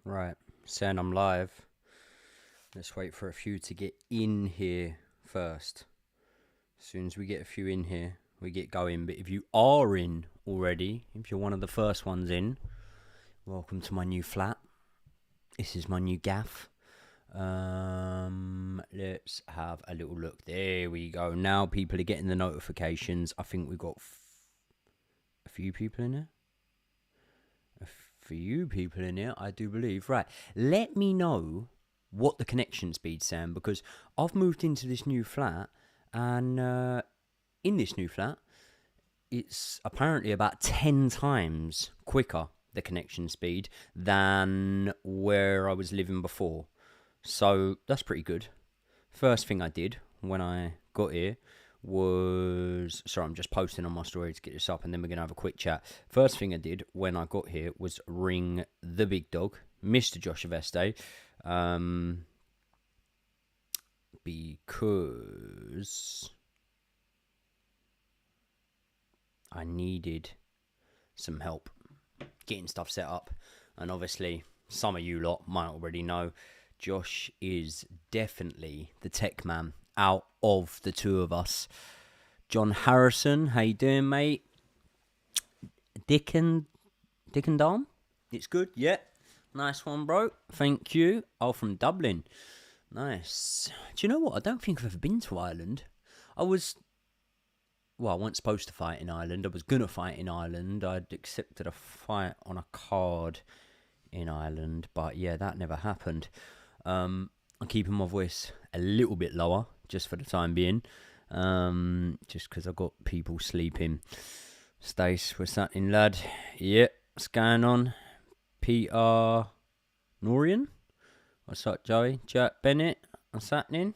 Right, saying I'm live. Let's wait for a few to get in here first. As soon as we get a few in here, we get going. But if you are in already, if you're one of the first ones in, welcome to my new flat. This is my new gaff. Let's have a little look. There we go. Now people are getting the notifications. I think we've got a few people in there. Few people in here, I do believe. Right, let me know what the connection speed, Sam, because I've moved into this new flat, and in this new flat, it's apparently about 10 times quicker, the connection speed, than where I was living before. So that's pretty good. First thing I did when I got here was, sorry, I'm just posting on my story to get this up, and then we're gonna have a quick chat. First thing I did when I got here was ring the big dog, Mr. Josh Aveste, because I needed some help getting stuff set up, and obviously some of you lot might already know Josh is definitely the tech man out of the two of us. John Harrison, how you doing, mate? Dick and Dom? It's good, yeah. Nice one, bro. Thank you. Oh, from Dublin. Nice. Do you know what? I don't think I've ever been to Ireland. I wasn't supposed to fight in Ireland. I was going to fight in Ireland. I'd accepted a fight on a card in Ireland, but yeah, that never happened. I'm keeping my voice a little bit lower, just for the time being, just because I've got people sleeping. Stace, what's happening, lad? Yep, what's going on? Peter Norian? What's up, Joey? Jack Bennett, what's happening?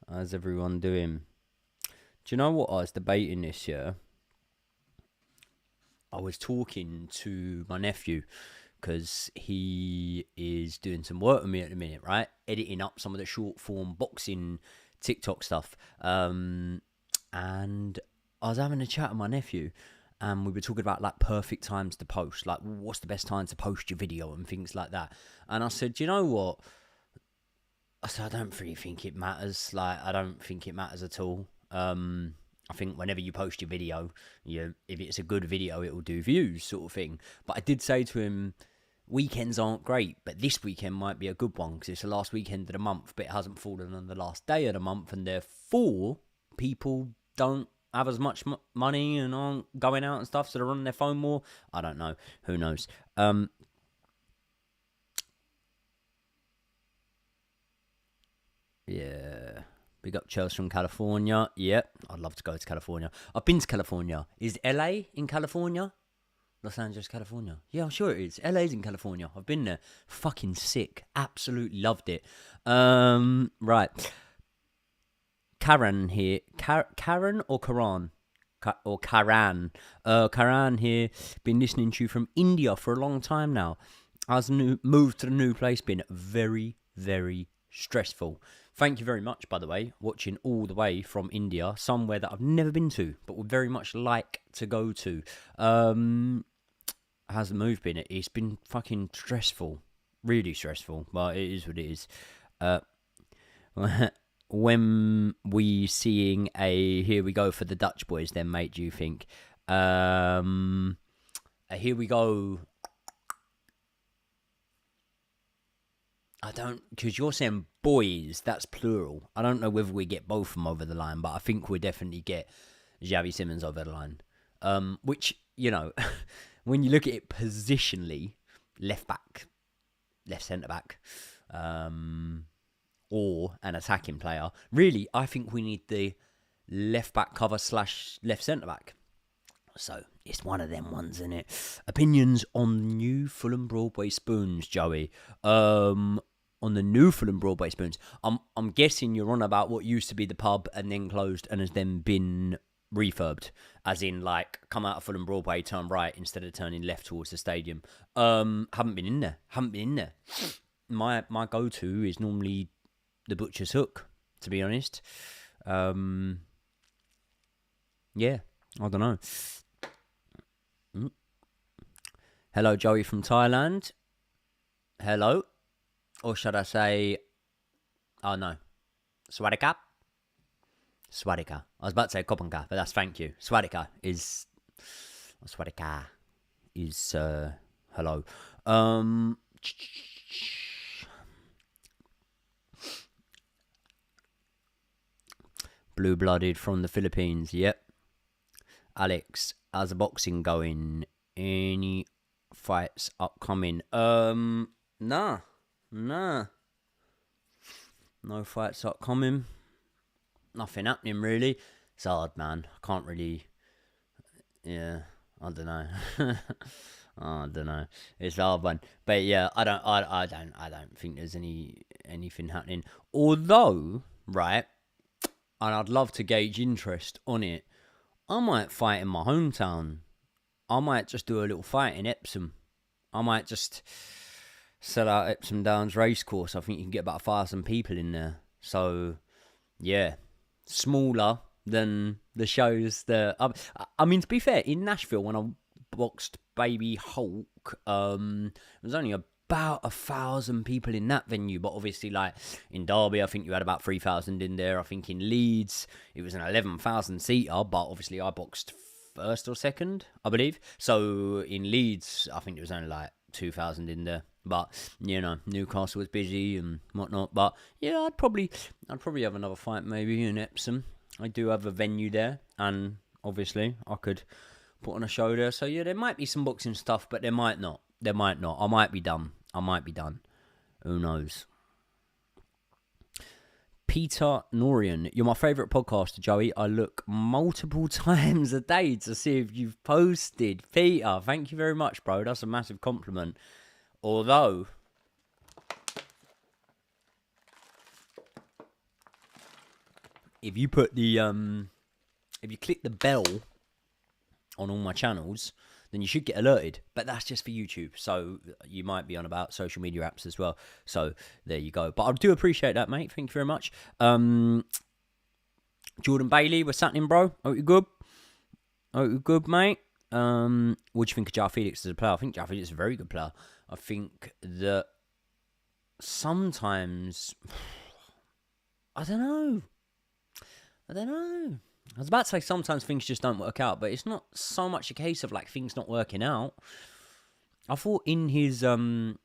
How's everyone doing? Do you know what I was debating this year? I was talking to my nephew, because he is doing some work with me at the minute, right? Editing up some of the short form boxing TikTok stuff. And I was having a chat with my nephew, and we were talking about like perfect times to post, like what's the best time to post your video and things like that. And I said, you know what? I said, I don't really think it matters. Like, I don't think it matters at all. I think whenever you post your video, if it's a good video, it will do views, sort of thing. But I did say to him, weekends aren't great, but this weekend might be a good one because it's the last weekend of the month, but it hasn't fallen on the last day of the month, and therefore people don't have as much money and aren't going out and stuff, so they're on their phone more. I don't know. Who knows? Yeah. Big up Chelsea from California. Yep, I'd love to go to California. I've been to California. Is LA in California? Los Angeles, California. Yeah, I'm sure it is. LA's in California. I've been there. Fucking sick. Absolutely loved it. Right. Karan here. Karan or Karan? Or Karan. Karan here. Been listening to you from India for a long time now. As moved to the new place, been very, very stressful. Thank you very much, by the way, watching all the way from India, somewhere that I've never been to, but would very much like to go to. How's the move been? It's been fucking stressful. Really stressful, but it is what it is. When we seeing a Here We Go for the Dutch boys then, mate, do you think? Here We Go... I don't, because you're saying boys, that's plural. I don't know whether we get both of them over the line, but I think we'll definitely get Xavi Simons over the line. Which, when you look at it positionally, left back, left centre back, or an attacking player, really, I think we need the left back cover / left centre back. So it's one of them ones, isn't it? Opinions on new Fulham Broadway spoons, Joey. On the new Fulham Broadway spoons, I'm guessing you're on about what used to be the pub and then closed and has then been refurbed, as in like come out of Fulham Broadway, turn right instead of turning left towards the stadium. Haven't been in there. My go-to is normally the Butcher's Hook, to be honest. Yeah, I don't know. Hello, Joey from Thailand. hello, or should I say, oh no, Swadika? Swadika. I was about to say Kopenka, but that's thank you. Swadika is hello. Blue-blooded from the Philippines. Yep. Alex, how's the boxing going? Any fights upcoming? Nah. No fights upcoming. Nothing happening really. It's hard, man. I can't really. Yeah, I don't know. I don't know. It's a hard one, but yeah, I don't think there's anything happening. Although, right, and I'd love to gauge interest on it. I might fight in my hometown. I might just do a little fight in Epsom. I might just sell out Epsom Downs Racecourse. I think you can get about 1,000 people in there. So, yeah, smaller than the shows that... I mean, to be fair, in Nashville, when I boxed Baby Hulk, there was only about 1,000 people in that venue. But obviously, like, in Derby, I think you had about 3,000 in there. I think in Leeds, it was an 11,000-seater. But obviously, I boxed first or second, I believe. So in Leeds, I think it was only like 2,000 in there. But, you know, Newcastle was busy and whatnot. But, yeah, I'd probably have another fight maybe in Epsom. I do have a venue there. And, obviously, I could put on a show there. So, yeah, there might be some boxing stuff, but there might not. I might be done. Who knows? Peter Norian, you're my favourite podcaster, Joey. I look multiple times a day to see if you've posted. Peter, thank you very much, bro. That's a massive compliment. Although, if you put the if you click the bell on all my channels, then you should get alerted. But that's just for YouTube. So you might be on about social media apps as well. So there you go. But I do appreciate that, mate. Thank you very much. Jordan Bailey, what's happening, bro? Hope you're good. Hope you're good, mate. What do you think of João Felix as a player? I think João Felix is a very good player. I think that sometimes... I don't know. I was about to say sometimes things just don't work out, but it's not so much a case of like things not working out. I thought in his loan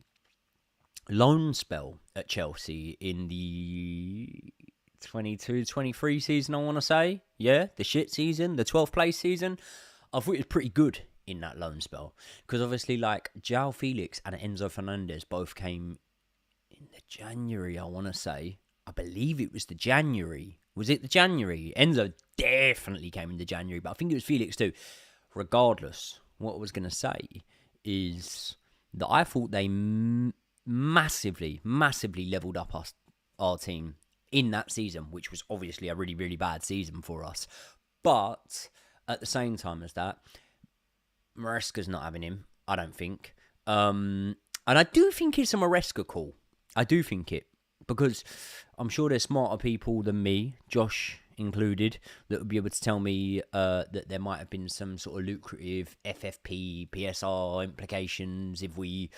spell at Chelsea in the 22-23 season, I want to say. Yeah, the shit season, the 12th place season. I thought it was pretty good in that loan spell. Because obviously, like, João Felix and Enzo Fernandez both came in the January, I want to say. I believe it was the January. Was it the January? Enzo definitely came in the January, but I think it was Felix too. Regardless, what I was going to say is that I thought they massively leveled up our team in that season, which was obviously a really, really bad season for us. But at the same time as that, Maresca's not having him, I don't think. And I do think it's a Maresca call. I do think it. Because I'm sure there's smarter people than me, Josh included, that would be able to tell me that there might have been some sort of lucrative FFP, PSR implications if we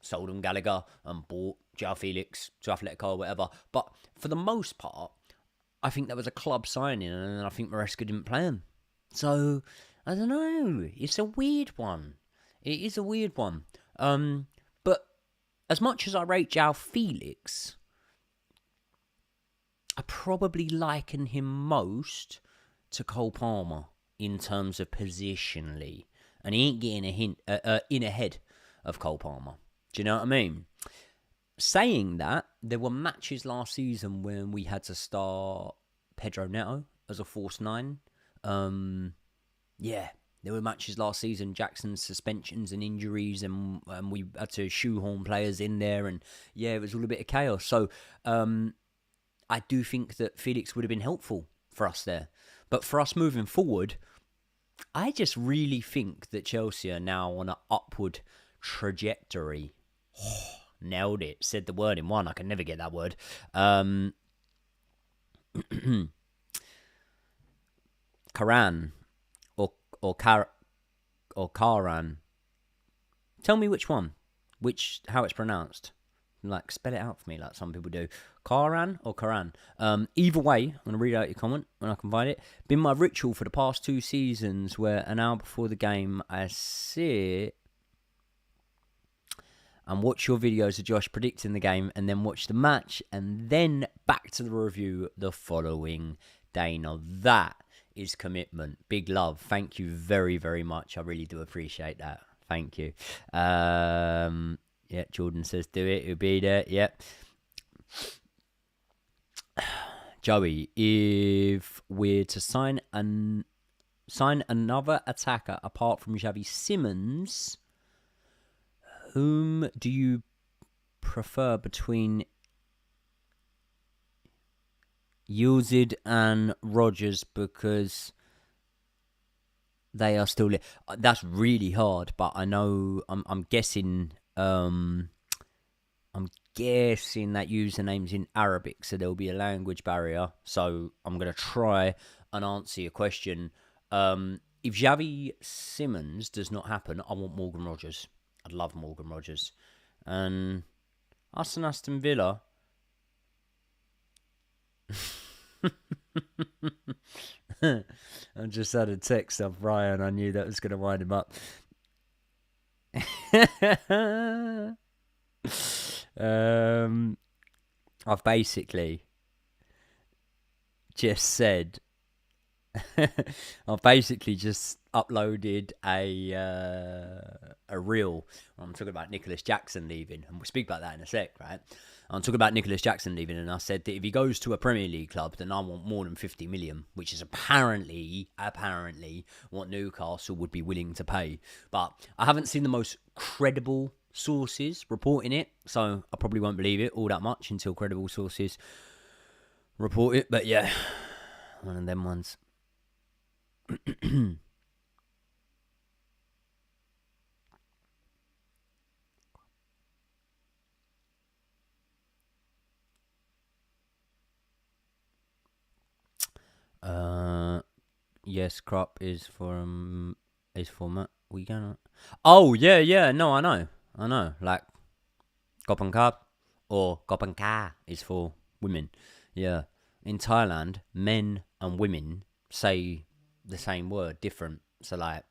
sold on Gallagher and bought João Felix to Atletico or whatever. But for the most part, I think that was a club signing, and I think Maresca didn't play him. So, I don't know. It's a weird one. It is a weird one. But as much as I rate João Felix, I probably liken him most to Cole Palmer in terms of positionally. And he ain't getting in ahead of Cole Palmer. Do you know what I mean? Saying that, there were matches last season when we had to start Pedro Neto as a false nine. Yeah, there were matches last season, Jackson's suspensions and injuries, and we had to shoehorn players in there. And yeah, it was all a bit of chaos. So, I do think that Felix would have been helpful for us there. But for us moving forward, I just really think that Chelsea are now on an upward trajectory. Oh, nailed it. Said the word in one. I can never get that word. Karan or Karan. Tell me which one. How it's pronounced. Like, spell it out for me like some people do. Karan or Karan? Either way, I'm going to read out your comment when I can find it. Been my ritual for the past 2 seasons where an hour before the game I sit and watch your videos of Josh predicting the game and then watch the match and then back to the review the following day. Now that is commitment. Big love. Thank you very, very much. I really do appreciate that. Thank you. Yeah, Jordan says do it. He'll be there. Yep. Joey, if we're to sign another attacker apart from Xavi Simons, whom do you prefer between Yildiz and Rodgers? Because they are still... That's really hard, but I know... I'm guessing... I'm guessing that username's in Arabic, so there'll be a language barrier. So I'm going to try and answer your question. If Xavi Simons does not happen, I want Morgan Rodgers. I'd love Morgan Rodgers. And us and Aston Villa... I just had a text of Ryan. I knew that was going to wind him up. I've basically just said I've basically just uploaded a reel. I'm talking about Nicholas Jackson leaving, and we'll speak about that in a sec, right? I'm talking about Nicholas Jackson leaving, and I said that if he goes to a Premier League club, then I want more than 50 million, which is apparently what Newcastle would be willing to pay. But I haven't seen the most credible sources reporting it, so I probably won't believe it all that much until credible sources report it. But yeah, one of them ones. Yes, crop is for Matt. We gonna... Oh yeah. No, I know. Like Kopan Cup or Kopan Ka is for women. Yeah, in Thailand, men and women say the same word, different. So like,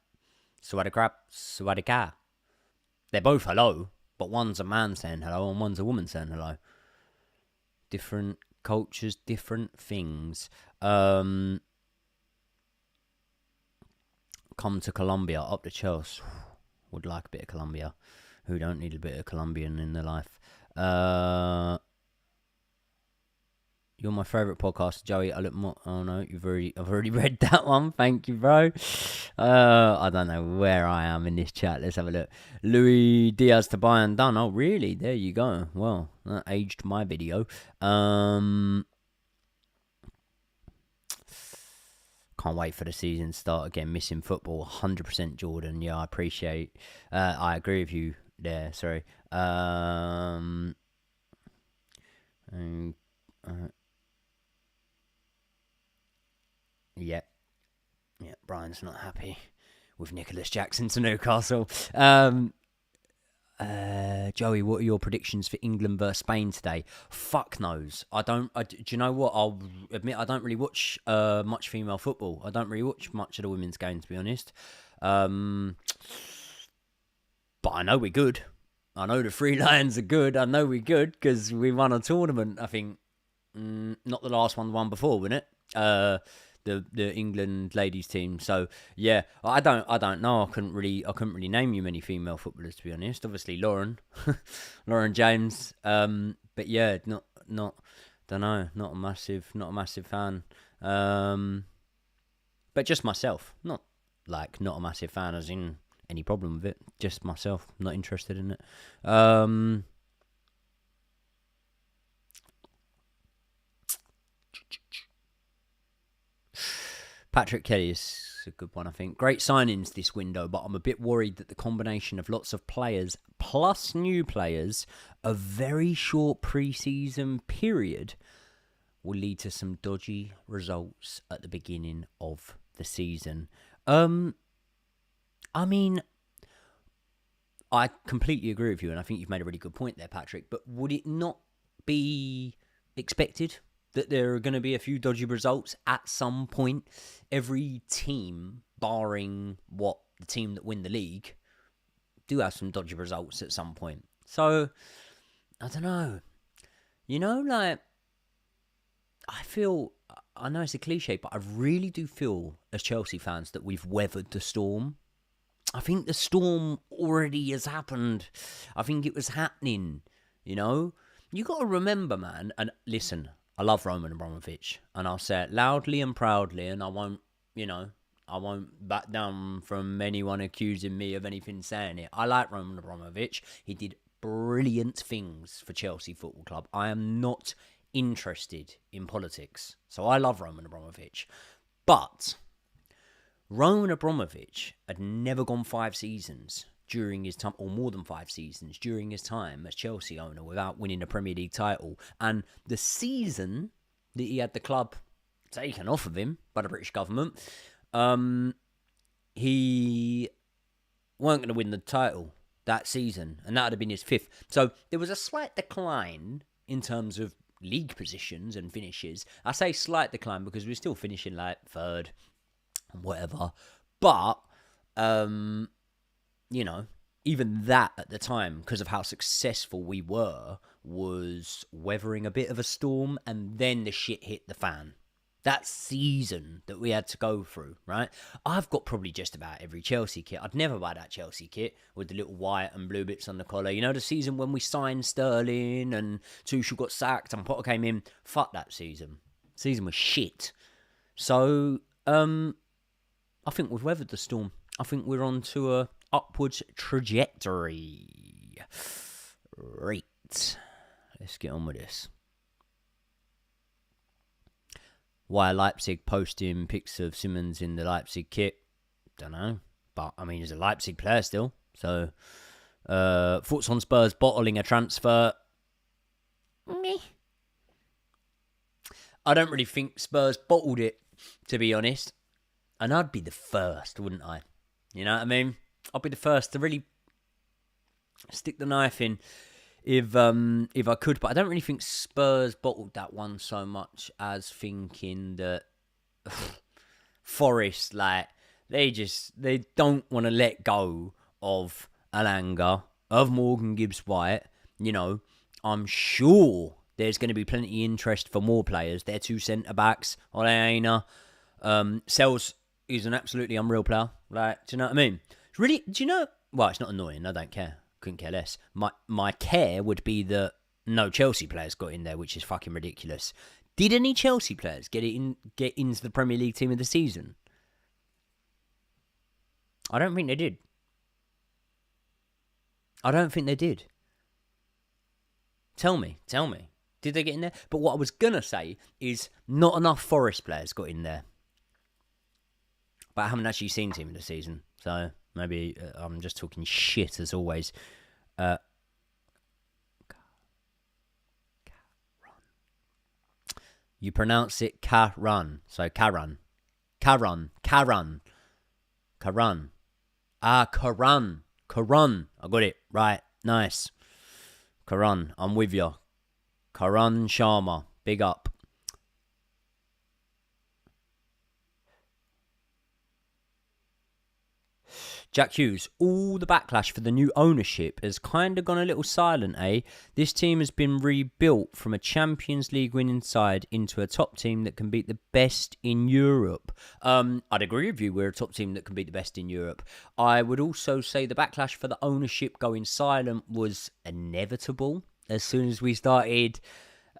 Sawadee krap, Sawadee ka. They're both hello, but one's a man saying hello and one's a woman saying hello. Different cultures, different things. Come to Colombia, up to Chelsea. Would like a bit of Colombia. Who don't need a bit of Colombian in their life? You're my favourite podcaster, Joey. I look more... Oh no, I've already read that one. Thank you, bro. I don't know where I am in this chat. Let's have a look. Louis Diaz to Bayern done. Oh, really? There you go. Well, that aged my video. Can't wait for the season to start again. Missing football, 100% Jordan. Yeah, I appreciate... I agree with you there, sorry. Yeah, Brian's not happy with Nicholas Jackson to Newcastle. Joey, what are your predictions for England versus Spain today? Fuck knows. Do you know what? I'll admit I don't really watch much female football. I don't really watch much of the women's game, to be honest. But I know we're good. I know the Three Lions are good. I know we're good because we won a tournament. I think not the last one, the one before, wasn't it? The England ladies team. So yeah, I don't know. I couldn't really name you many female footballers, to be honest. Obviously Lauren James. But yeah, not don't know. Not a massive fan. But just myself. Not a massive fan as in any problem with it. Just myself. Not interested in it. Patrick Kelly is a good one, I think. Great signings this window, but I'm a bit worried that the combination of lots of players plus new players, a very short pre-season period, will lead to some dodgy results at the beginning of the season. I mean, I completely agree with you, and I think you've made a really good point there, Patrick. But would it not be expected that there are going to be a few dodgy results at some point? Every team, barring the team that win the league, do have some dodgy results at some point. So, I don't know. Like, I know it's a cliche, but I really do feel as Chelsea fans that we've weathered the storm. I think the storm already has happened. I think it was happening, You got to remember, man, and listen, I love Roman Abramovich, and I'll say it loudly and proudly, and I won't back down from anyone accusing me of anything saying it. I like Roman Abramovich. He did brilliant things for Chelsea Football Club. I am not interested in politics, so I love Roman Abramovich. But Roman Abramovich had never gone 5 seasons during his time, or more than 5 seasons during his time as Chelsea owner without winning a Premier League title. And the season that he had the club taken off of him by the British government, he weren't going to win the title that season, and that would have been his 5th. So there was a slight decline in terms of league positions and finishes. I say slight decline because we're still finishing like 3rd and whatever. But, even that at the time, because of how successful we were, was weathering a bit of a storm, and then the shit hit the fan. That season that we had to go through, right? I've got probably just about every Chelsea kit. I'd never buy that Chelsea kit with the little white and blue bits on the collar. The season when we signed Sterling and Tuchel got sacked and Potter came in? Fuck that season. Season was shit. So, I think we've weathered the storm. I think we're on to a upwards trajectory. Right. Let's get on with this. Why Leipzig posting pics of Simmons in the Leipzig kit? Don't know. But, he's a Leipzig player still. So, thoughts on Spurs bottling a transfer? Meh. I don't really think Spurs bottled it, to be honest. And I'd be the first, wouldn't I? You know what I mean? I'd be the first to really stick the knife in if I could. But I don't really think Spurs bottled that one so much as thinking that Forest, they don't want to let go of Alanga, of Morgan Gibbs-White. I'm sure there's going to be plenty of interest for more players. Their 2 centre-backs, Oleana. Sells is an absolutely unreal player. Do you know what I mean? It's really, well, it's not annoying. I don't care. Couldn't care less. My care would be that no Chelsea players got in there, which is fucking ridiculous. Did any Chelsea players get into the Premier League team of the season? I don't think they did. I don't think they did. Tell me. Did they get in there? But what I was going to say is not enough Forest players got in there. But I haven't actually seen team of the season. So maybe I'm just talking shit as always. You pronounce it Karan. So Karan. Karan. Karan. I got it. Right. Nice. Karan. I'm with you. Karan Sharma. Big up. Jack Hughes, all the backlash for the new ownership has kind of gone a little silent, eh? This team has been rebuilt from a Champions League winning side into a top team that can beat the best in Europe. I'd agree with you, we're a top team that can beat the best in Europe. I would also say the backlash for the ownership going silent was inevitable as soon as we started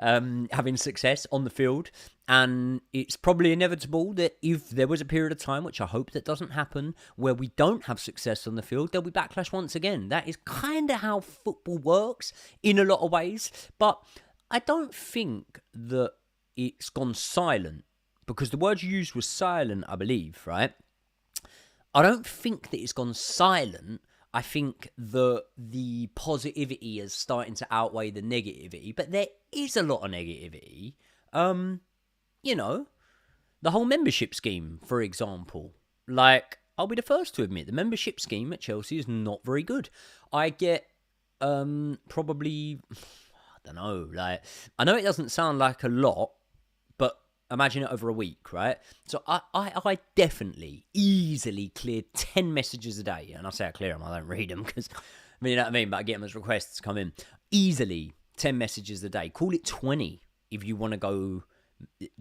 having success on the field. And it's probably inevitable that if there was a period of time, which I hope that doesn't happen, where we don't have success on the field, there'll be backlash once again. That is kind of how football works in a lot of ways. But I don't think that it's gone silent, because the word you used was silent, I believe, right? I don't think that it's gone silent. I think that the positivity is starting to outweigh the negativity, but there is a lot of negativity. The whole membership scheme, for example. I'll be the first to admit the membership scheme at Chelsea is not very good. I get probably, I don't know, like, I know it doesn't sound like a lot, but imagine it over a week, right? So I definitely, easily clear 10 messages a day. And I say I clear them, I don't read them because, you know what I mean? But I get them as requests to come in. Easily 10 messages a day. Call it 20 if you want to go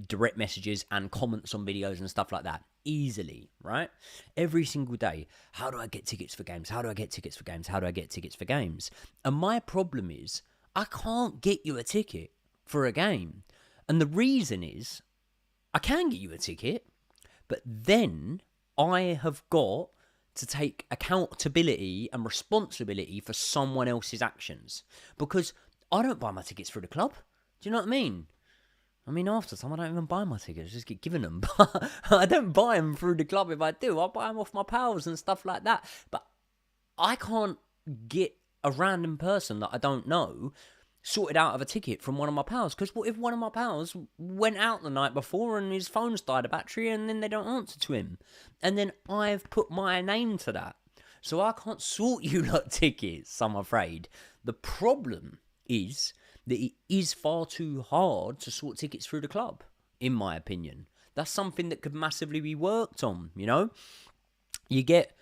direct messages and comments on videos and stuff like that. Easily, right? Every single day. How do I get tickets for games? How do I get tickets for games? How do I get tickets for games? And my problem is, I can't get you a ticket for a game. And the reason is, I can get you a ticket, but then I have got to take accountability and responsibility for someone else's actions. Because I don't buy my tickets through the club. Do you know what I mean? I mean, after time, I don't even buy my tickets. I just get given them. But I don't buy them through the club if I do. I buy them off my pals and stuff like that. But I can't get a random person that I don't know sorted out of a ticket from one of my pals. Because what if one of my pals went out the night before and his phone's died of battery and then they don't answer to him? And then I've put my name to that. So I can't sort you lot tickets, I'm afraid. The problem is that it is far too hard to sort tickets through the club, in my opinion. That's something that could massively be worked on, you know? You get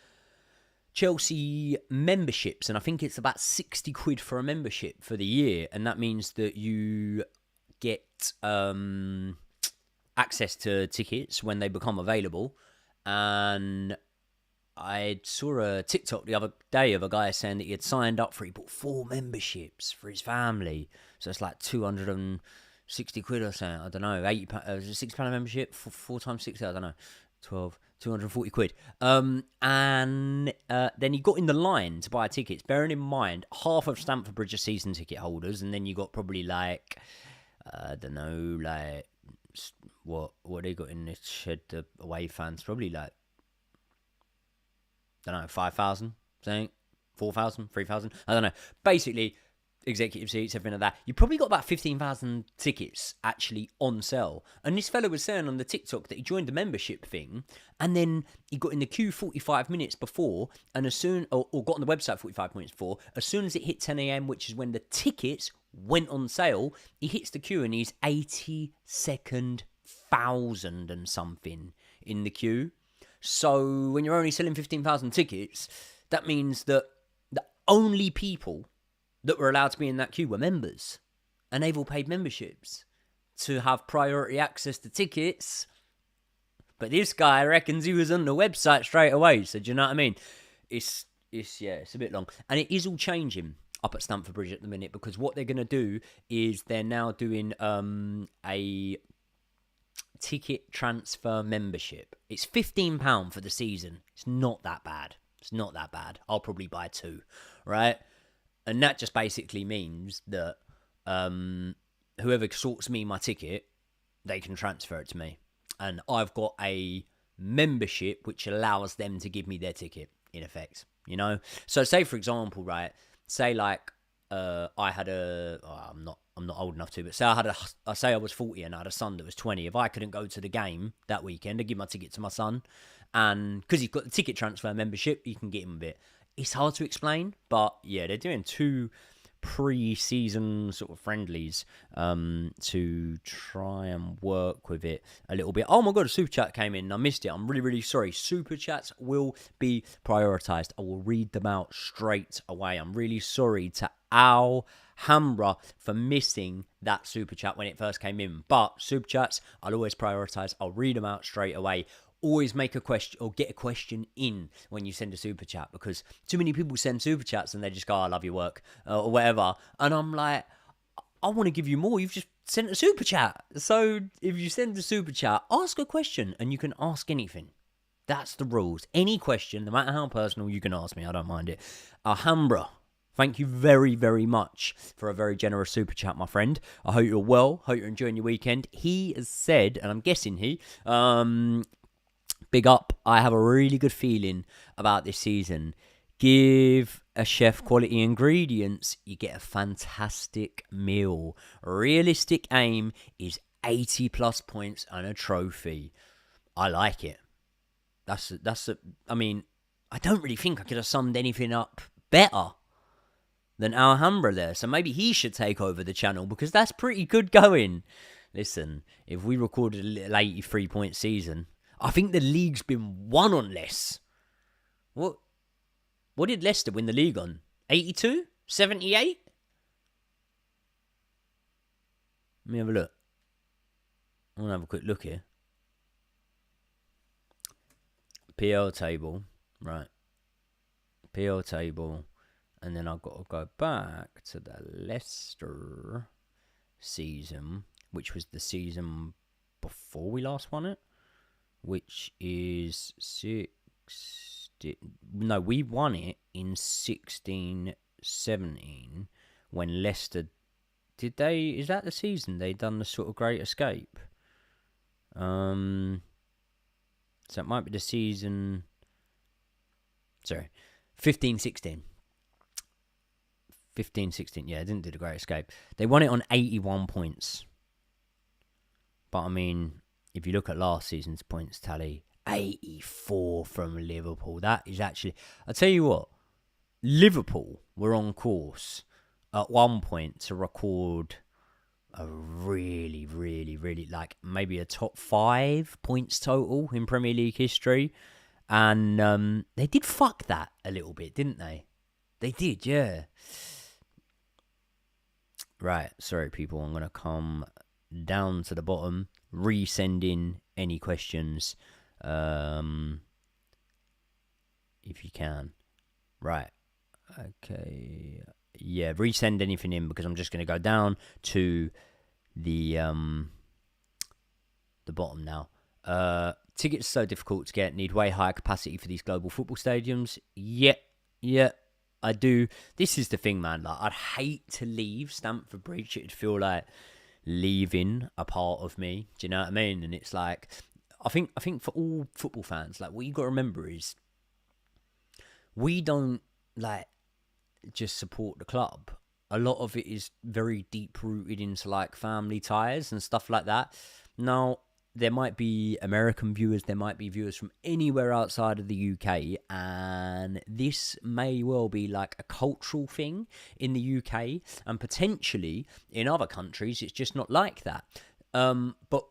Chelsea memberships, and I think it's about 60 quid for a membership for the year, and that means that you get access to tickets when they become available. And I saw a TikTok the other day of a guy saying that he had signed up for, he bought 4 memberships for his family. So it's like 260 quid or something. I don't know. £60 membership, 4 times 60, I don't know. 12, 240 quid. And then he got in the line to buy tickets. Bearing in mind, half of Stamford Bridge are season ticket holders. And then you got probably like, I don't know, like, what they got in the shed, the away fans? Probably like, I don't know, 5,000, something, 4,000, 3,000, I don't know. Basically, executive seats, everything like that. You probably got about 15,000 tickets actually on sale. And this fellow was saying on the TikTok that he joined the membership thing, and then he got in the queue 45 minutes before, and or got on the website 45 minutes before, as soon as it hit 10 a.m., which is when the tickets went on sale, he hits the queue and he's 82nd thousand and something in the queue. So when you're only selling 15,000 tickets, that means that the only people that were allowed to be in that queue were members. And they've all paid memberships to have priority access to tickets. But this guy reckons he was on the website straight away. So do you know what I mean? It's a bit long. And it is all changing up at Stamford Bridge at the minute, because what they're going to do is they're now doing a ticket transfer membership. It's £15 for the season. It's not that bad. I'll probably buy 2, right? And that just basically means that whoever sorts me my ticket, they can transfer it to me. And I've got a membership which allows them to give me their ticket, in effect, you know? So say, for example, right, say like I had I'm not old enough to, but say I was 40 and I had a son that was 20. If I couldn't go to the game that weekend, I'd give my ticket to my son, and because he's got the ticket transfer membership, you can get him a bit. It's hard to explain, but yeah, they're doing 2 pre-season sort of friendlies to try and work with it a little bit. Oh my god, a super chat came in. I missed it. I'm really, really sorry. Super chats will be prioritized. I will read them out straight away. I'm really sorry to Alhambra for missing that super chat when it first came in. But super chats, I'll always prioritize. I'll read them out straight away. Always make a question or get a question in when you send a super chat, because too many people send super chats and they just go, I love your work or whatever. And I'm like, I want to give you more. You've just sent a super chat. So if you send a super chat, ask a question, and you can ask anything. That's the rules. Any question, no matter how personal, you can ask me. I don't mind it. Alhambra, thank you very, very much for a very generous super chat, my friend. I hope you're well. Hope you're enjoying your weekend. He has said, and I'm guessing big up, I have a really good feeling about this season. Give a chef quality ingredients, you get a fantastic meal. Realistic aim is 80 plus points and a trophy. I like it. I mean, I don't really think I could have summed anything up better than Alhambra there. So maybe he should take over the channel, because that's pretty good going. Listen, if we recorded a little 83-point season, I think the league's been won on less. What did Leicester win the league on? 82? 78? Let me have a look. I want to have a quick look here. PL table. Right. PL table. And then I've got to go back to the Leicester season, which was the season before we last won it, which is 16. No, we won it in 16-17 when Leicester. Did they? Is that the season they done the sort of Great Escape? So it might be the season. Sorry, 15-16. 15-16. Yeah, they didn't do the Great Escape. They won it on 81 points. But I mean, if you look at last season's points tally, 84 from Liverpool. That is actually. I tell you what, Liverpool were on course at one point to record a really, really, really, like maybe a top 5 points total in Premier League history. And they did fuck that a little bit, didn't they? They did, yeah. Right, sorry people, I'm going to come down to the bottom, resend in any questions, if you can. Right, okay. Yeah, resend anything in, because I'm just going to go down to the bottom now. Tickets so difficult to get, need way higher capacity for these global football stadiums. Yeah, I do. This is the thing, man. Like, I'd hate to leave Stamford Bridge. It'd feel like leaving a part of me. Do you know what I mean? And it's like, I think for all football fans, like, what you got to remember is, we don't like just support the club. A lot of it is very deep rooted into like family ties and stuff like that. Now, there might be American viewers, there might be viewers from anywhere outside of the UK, and this may well be like a cultural thing in the UK, and potentially in other countries it's just not like that. But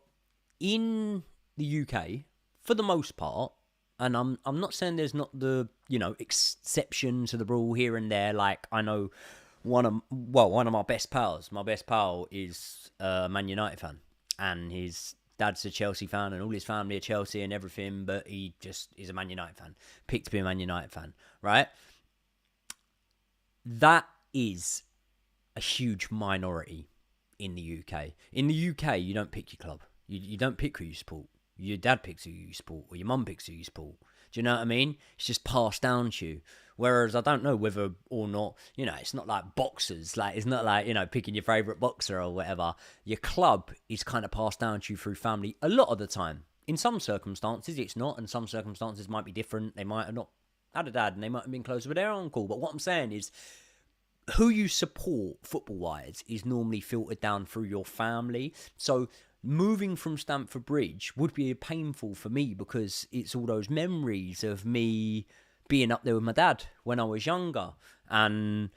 in the UK, for the most part, and I'm not saying there's not the, you know, exception to the rule here and there. Like, I know one of my best pals. My best pal is a Man United fan, and his dad's a Chelsea fan, and all his family are Chelsea and everything, but he just is a Man United fan. Picked to be a Man United fan, right? That is a huge minority in the UK. In the UK, you don't pick your club. You don't pick who you support. Your dad picks who you support, or your mum picks who you support. Do you know what I mean? It's just passed down to you. Whereas I don't know whether or not, you know, it's not like boxers. Like, it's not like, you know, picking your favourite boxer or whatever. Your club is kind of passed down to you through family a lot of the time. In some circumstances, it's not, and some circumstances might be different. They might have not had a dad, and they might have been close with their uncle. But what I'm saying is, who you support football-wise is normally filtered down through your family. So moving from Stamford Bridge would be painful for me, because it's all those memories of me being up there with my dad when I was younger, and,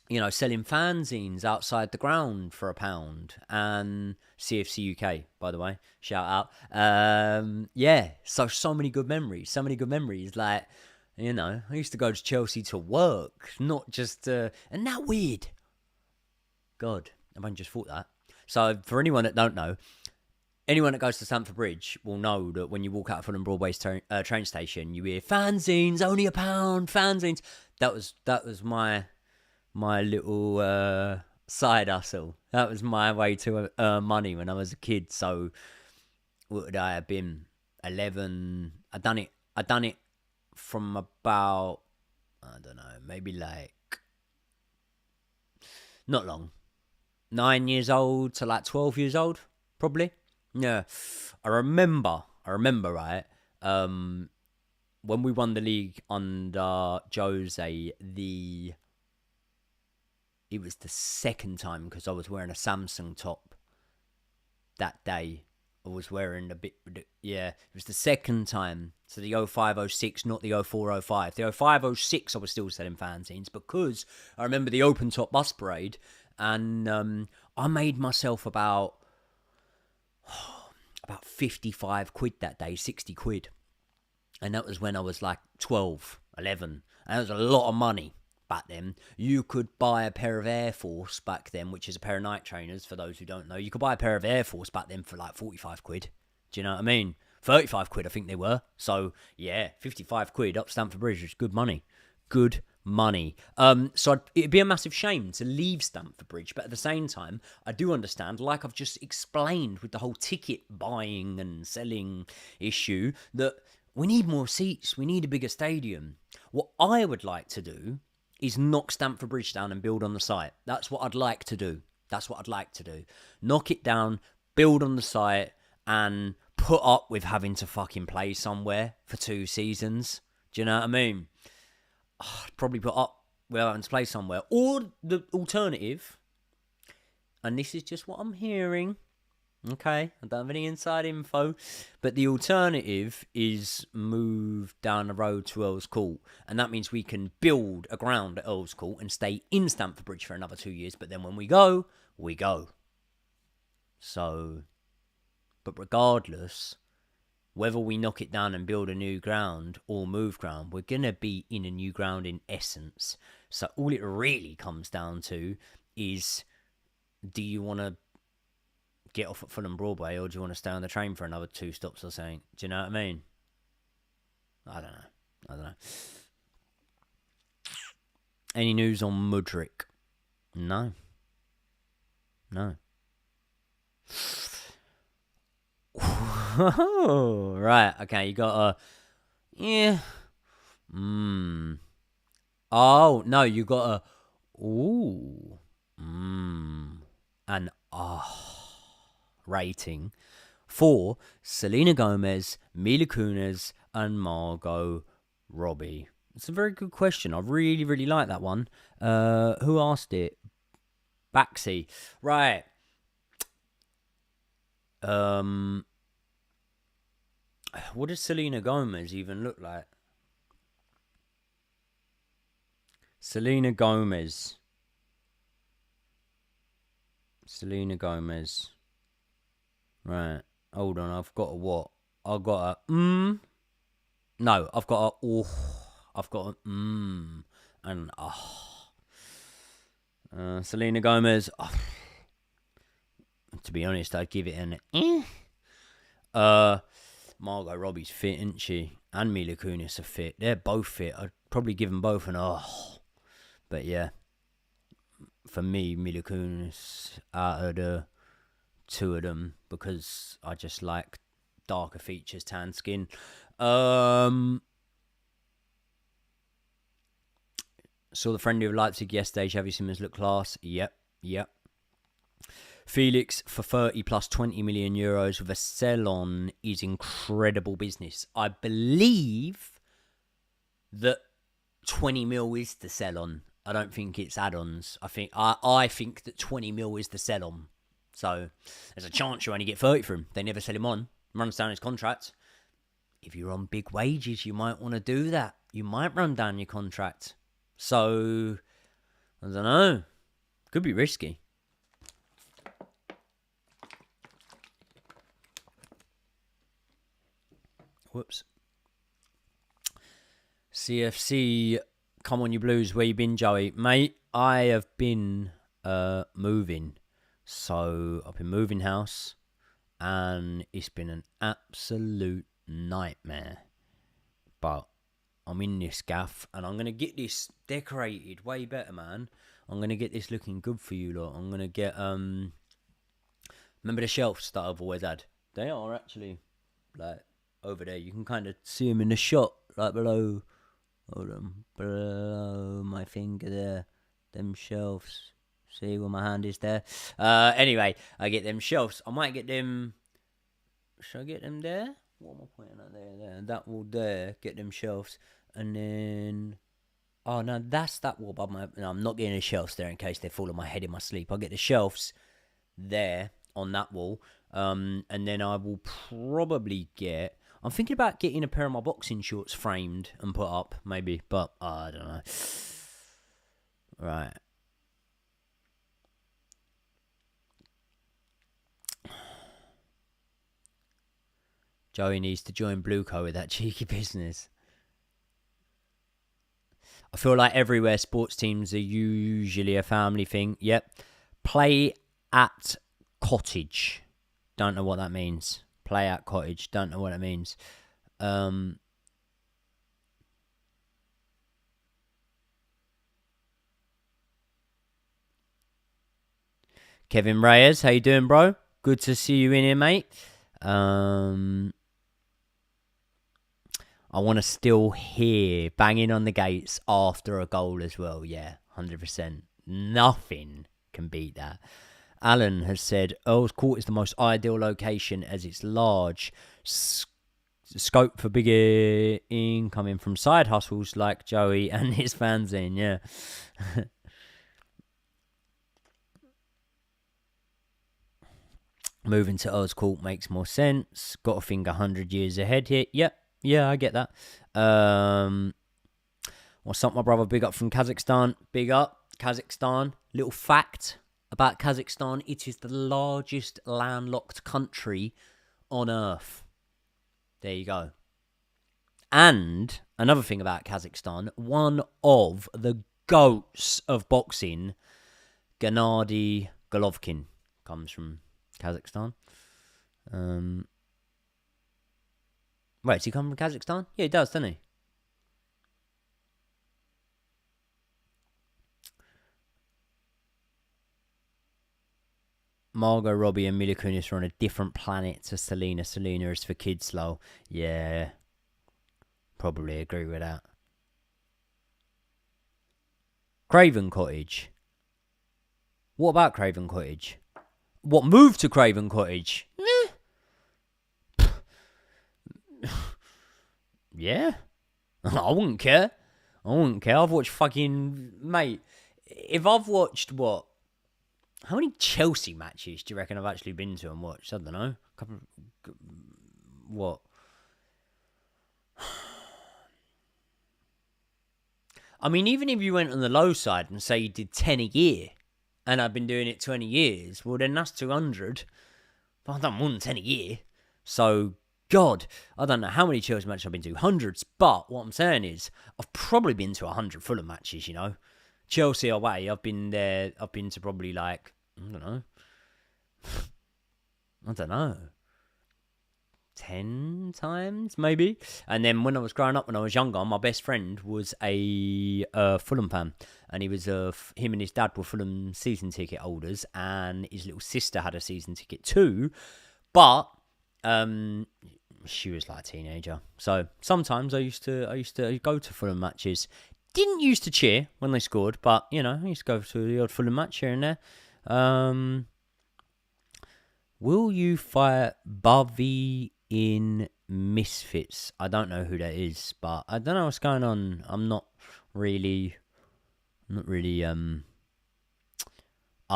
you know, selling fanzines outside the ground for £1, and CFC UK, by the way, shout out. Yeah, so many good memories, like, you know, I used to go to Chelsea to work, not just, and that weird. God, I've only just thought that. So for anyone that don't know, anyone that goes to Stamford Bridge will know that when you walk out of Fulham Broadway train station, you hear fanzines, only £1, fanzines. That was my little side hustle. That was my way to earn money when I was a kid. So what would I have been? 11. I done it from about, I don't know, maybe like, not long, 9 years old to like 12 years old, probably. Yeah, I remember, right, when we won the league under Jose, it was the second time, because I was wearing a Samsung top that day. I was wearing yeah, it was the second time. So the 0506, not the 0405. The 0506, I was still selling fanzines because I remember the open top bus parade, and I made myself about 55 quid that day, 60 quid. And that was when I was like 12, 11. And that was a lot of money back then. You could buy a pair of Air Force back then, which is a pair of night trainers, for those who don't know. You could buy a pair of Air Force back then for like 45 quid. Do you know what I mean? 35 quid, I think they were. So, yeah, 55 quid up Stamford Bridge is good money. Good money. So it'd be a massive shame to leave Stamford Bridge, but at the same time, I do understand, like I've just explained with the whole ticket buying and selling issue, that we need more seats. We need a bigger stadium. What I would like to do is knock Stamford Bridge down and build on the site. That's what I'd like to do. Knock it down, build on the site, and put up with having to fucking play somewhere for 2 seasons. Do you know what I mean? I'd probably put up with having to play somewhere. Or the alternative, and this is just what I'm hearing, okay, I don't have any inside info, but the alternative is move down the road to Earls Court, and that means we can build a ground at Earls Court and stay in Stamford Bridge for another 2 years, but then when we go, we go. So, but regardless, whether we knock it down and build a new ground or move ground, we're going to be in a new ground in essence. So all it really comes down to is, do you want to get off at Fulham Broadway, or do you want to stay on the train for another 2 stops or something? Do you know what I mean? I don't know. Any news on Mudryk? No. Right, okay, you got a... Yeah. Oh, no, you got a... Ooh. An rating for Selena Gomez, Mila Kunis, and Margot Robbie. It's a very good question. I really, really like that one. Who asked it? Baxi. Right. What does Selena Gomez even look like? Selena Gomez. Right. Hold on. I've got a what? I've got a No, I've got a oh. I've got a and Selena Gomez. Oh. To be honest, I'd give it an Margot Robbie's fit, isn't she? And Mila Kunis are fit. They're both fit. I'd probably give them both an But yeah, for me, Mila Kunis out of the 2 of them, because I just like darker features, tan skin. Saw the friendly of Leipzig yesterday. Xavi Simons looked class. Yep. Felix for 30 plus 20 million euros with a sell-on is incredible business. I believe that 20 mil is the sell-on. I don't think it's add-ons. I think that 20 mil is the sell-on. So there's a chance you only get 30 for him. They never sell him on. Runs down his contract. If you're on big wages, you might want to do that. You might run down your contract. So, I don't know. Could be risky. Whoops. CFC, come on you Blues. Where you been, Joey? Mate, I have been moving. So, I've been moving house. And it's been an absolute nightmare. But I'm in this gaff. And I'm going to get this decorated way better, man. I'm going to get this looking good for you lot. I'm going to get... Remember the shelves that I've always had? They are actually... like... over there, you can kind of see them in the shot, like below my finger there, them shelves. See where my hand is there? Anyway, I get them shelves. I might get them. Should I get them there? What am I pointing at there? That wall there. Get them shelves, and then. Oh no, that's that wall. But no, I'm not getting the shelves there in case they fall on my head in my sleep. I'll get the shelves there on that wall, And then I will probably I'm thinking about getting a pair of my boxing shorts framed and put up, maybe. But I don't know. Right. Joey needs to join Blueco with that cheeky business. I feel like everywhere sports teams are usually a family thing. Yep. Play at cottage. Don't know what that means. Play at cottage. Don't know what it means. Kevin Reyes, how you doing, bro? Good to see you in here, mate. I want to still hear banging on the gates after a goal as well. Yeah, 100%. Nothing can beat that. Alan has said Earl's Court is the most ideal location as it's large. Scope for bigger incoming from side hustles like Joey and his fans in, yeah. Moving to Earl's Court makes more sense. Got to think 100 years ahead here. Yep. Yeah, I get that. What's up, my brother? Big up from Kazakhstan. Big up, Kazakhstan. Little fact about Kazakhstan. It is the largest landlocked country on Earth. There you go. And another thing about Kazakhstan, one of the goats of boxing, Gennady Golovkin, comes from Kazakhstan. Wait, does he come from Kazakhstan? Yeah, he does, doesn't he? Margot Robbie and Mila Kunis are on a different planet to Selena. Selena is for kids, lol. Yeah. Probably agree with that. Craven Cottage. What about Craven Cottage? What, moved to Craven Cottage? Yeah. I wouldn't care. I've watched fucking... Mate, if I've watched what? How many Chelsea matches do you reckon I've actually been to and watched? I don't know. What? I mean, even if you went on the low side and say you did 10 a year, and I've been doing it 20 years, well, then that's 200. But I've done more than 10 a year. So, God, I don't know how many Chelsea matches I've been to. Hundreds. But what I'm saying is, I've probably been to 100 Fulham matches, you know. Chelsea away, I've been there. I've been to probably like, I don't know. 10 times, maybe. And then when I was growing up, when I was younger, my best friend was a Fulham fan. And he was him and his dad were Fulham season ticket holders. And his little sister had a season ticket too. But she was like a teenager. So sometimes I used to go to Fulham matches. Didn't used to cheer when they scored, but, you know, I used to go to the odd Fulham match here and there. Will you fight Bobby in Misfits? I don't know who that is, but I don't know what's going on. I'm not really, I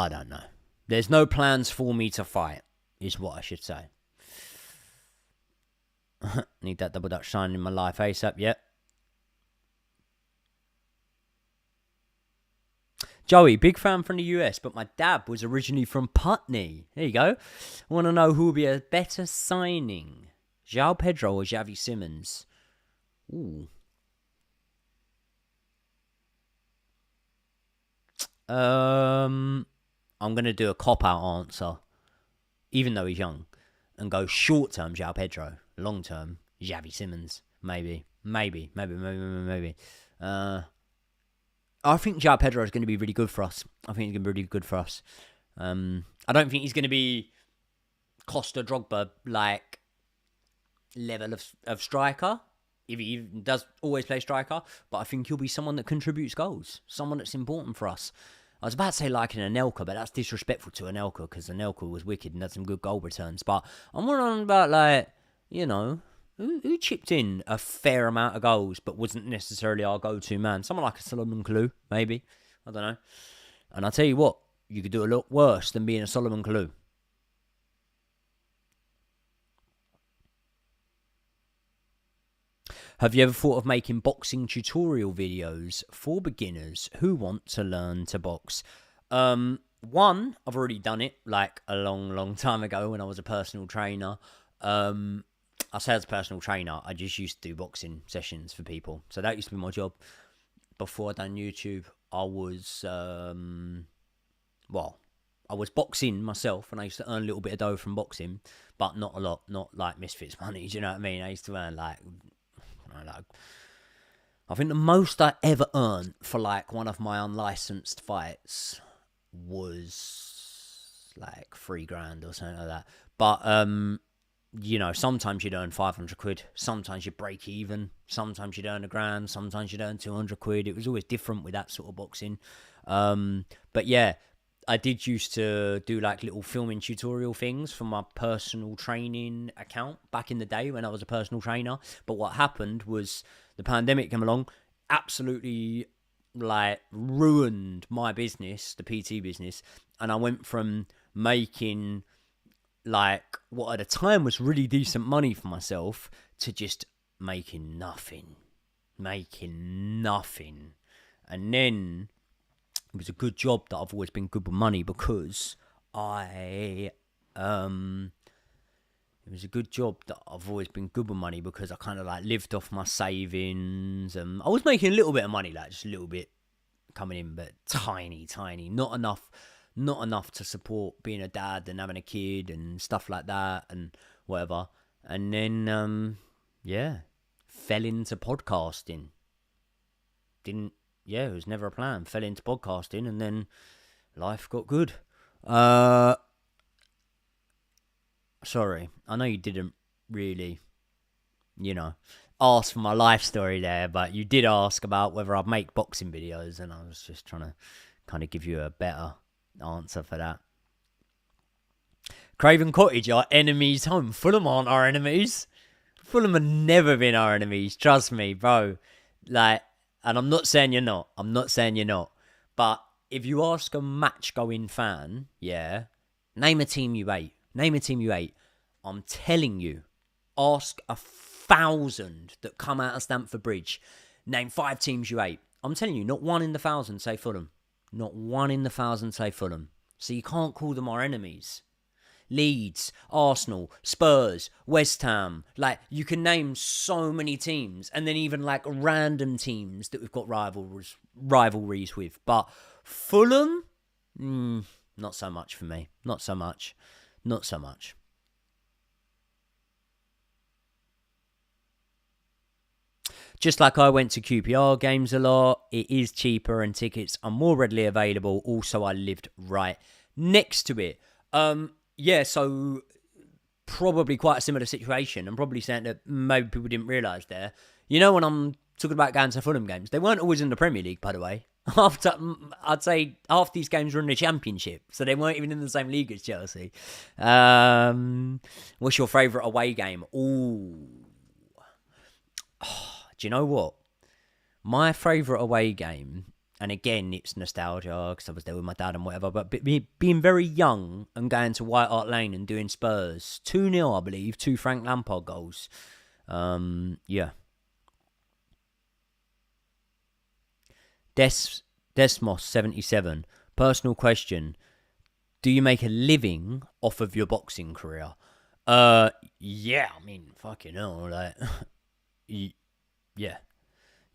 don't know. There's no plans for me to fight, is what I should say. Need that double Dutch sign in my life ASAP, yep. Joey, big fan from the US, but my dad was originally from Putney. There you go. I want to know who will be a better signing, João Pedro or Xavi Simons? Ooh. I'm going to do a cop-out answer, even though he's young, and go short-term João Pedro, long-term Xavi Simons. Maybe. I think João Pedro is going to be really good for us. I don't think he's going to be Costa Drogba like level of striker. If he does always play striker, but I think he'll be someone that contributes goals, someone that's important for us. I was about to say like an Anelka, but that's disrespectful to Anelka because Anelka was wicked and had some good goal returns. But I'm wondering about like, you know, who chipped in a fair amount of goals but wasn't necessarily our go-to man? Someone like a Solomon Kalou, maybe. I don't know. And I'll tell you what, you could do a lot worse than being a Solomon Kalou. Have you ever thought of making boxing tutorial videos for beginners who want to learn to box? One, I've already done it like a long time ago when I was a personal trainer. I say as a personal trainer, I just used to do boxing sessions for people. So that used to be my job. Before I done YouTube, I was, I was boxing myself, and I used to earn a little bit of dough from boxing, but not a lot, not like Misfits money, do you know what I mean? I used to earn like I think the most I ever earned for like one of my unlicensed fights was like $3,000 or something like that. But you know, sometimes you'd earn 500 quid, sometimes you'd break even, sometimes you'd earn £1,000, sometimes you'd earn 200 quid. It was always different with that sort of boxing. But yeah, I did used to do like little filming tutorial things for my personal training account back in the day when I was a personal trainer. But what happened was the pandemic came along, absolutely like ruined my business, the PT business. And I went from making like what at the time was really decent money for myself to just making nothing. And then it was a good job that I've always been good with money because it was a good job that I've always been good with money because I kind of like lived off my savings, and I was making a little bit of money, like just a little bit coming in, but tiny, not enough to support being a dad and having a kid and stuff like that and whatever. And then, fell into podcasting. It was never a plan. Fell into podcasting, and then life got good. Sorry, I know you didn't really, ask for my life story there, but you did ask about whether I'd make boxing videos, and I was just trying to kind of give you a better answer for that. Craven Cottage, our enemies' home. Fulham aren't our enemies. Fulham have never been our enemies. Trust me, bro. Like, and I'm not saying you're not. But if you ask a match-going fan, name a team you hate. I'm telling you, ask 1,000 that come out of Stamford Bridge. Name 5 teams you hate. I'm telling you, not one in the 1,000 say Fulham. Not one in the 1,000 say Fulham. So you can't call them our enemies. Leeds, Arsenal, Spurs, West Ham. Like, you can name so many teams. And then even, like, random teams that we've got rivalries with. But Fulham? Not so much for me. Not so much. Just like I went to QPR games a lot, it is cheaper and tickets are more readily available. Also, I lived right next to it. So probably quite a similar situation, and probably something that maybe people didn't realise there. You know, when I'm talking about going to Fulham games, they weren't always in the Premier League, by the way. I'd say half these games were in the Championship, so they weren't even in the same league as Chelsea. What's your favourite away game? Do you know what? My favourite away game, and again, it's nostalgia because I was there with my dad and whatever, but being very young and going to White Hart Lane and doing Spurs, 2-0, I believe, 2 Frank Lampard goals. Desmos 77. Personal question. Do you make a living off of your boxing career? I mean, fucking hell, like,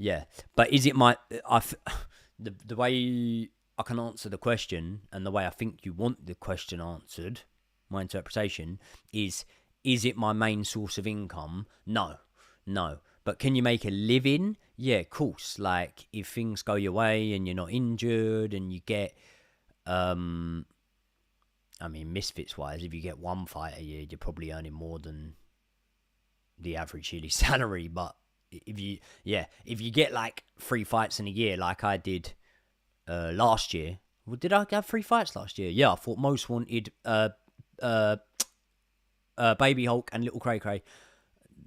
yeah. But is it the way I can answer the question, and the way I think you want the question answered, my interpretation is it my main source of income? No. But can you make a living? Yeah, of course. Like, if things go your way and you're not injured and you get, Misfits-wise, if you get one fight a year, you're probably earning more than the average yearly salary. But if you get like 3 fights in a year, like I did last year. Well, did I have 3 fights last year? Yeah, I thought most wanted Baby Hulk and Little Cray Cray.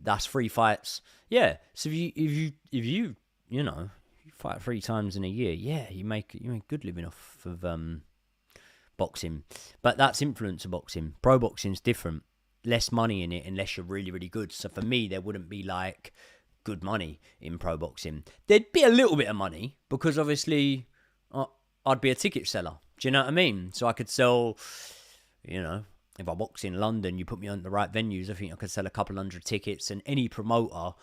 That's 3 fights. Yeah. So if you fight 3 times in a year, you make good living off of boxing. But that's influencer boxing. Pro boxing's different. Less money in it unless you're really, really good. So for me, there wouldn't be like good money in pro boxing. There'd be a little bit of money because obviously I'd be a ticket seller. Do you know what I mean? So I could sell, if I box in London, you put me on the right venues, I think I could sell a couple hundred tickets. And any promoter,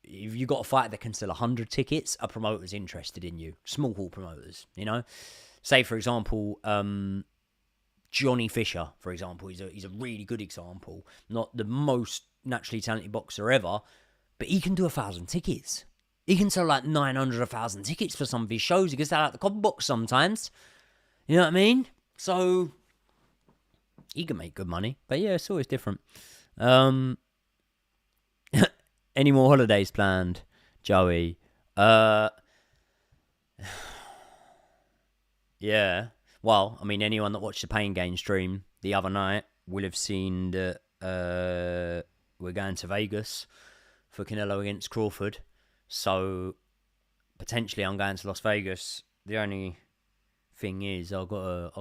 if you got a fight that can sell 100 tickets, a promoter's interested in you. Small hall promoters, Say, for example, Johnny Fisher, for example, he's a really good example. Not the most naturally talented boxer ever, but he can do 1,000 tickets. He can sell like 900, 1,000 tickets for some of his shows. He can sell out the copper box sometimes. You know what I mean? So he can make good money. But yeah, it's always different. Any more holidays planned, Joey? Yeah. Well, I mean, anyone that watched the Pain Game stream the other night will have seen that we're going to Vegas for Canelo against Crawford. So potentially I'm going to Las Vegas. The only thing is I've got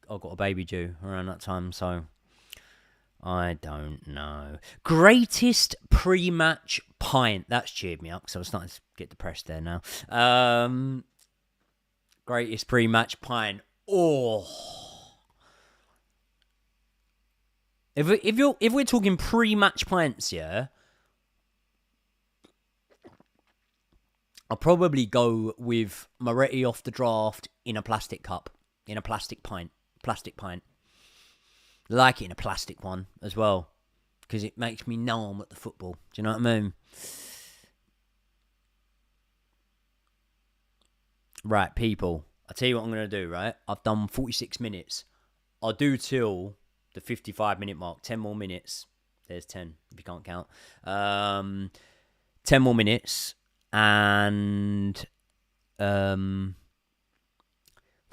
a baby due around that time, so I don't know. Greatest pre-match pint. That's cheered me up because I was starting to get depressed there now. Greatest pre-match pint. Oh, if we're talking pre-match pints, yeah, I'll probably go with Moretti off the draft in a plastic cup, in a plastic pint. Like it in a plastic one as well, because it makes me know I'm at the football. Do you know what I mean? Right, people. I'll tell you what I'm going to do, right? I've done 46 minutes. I'll do till the 55-minute mark. 10 more minutes. There's 10, if you can't count. 10 more minutes. And for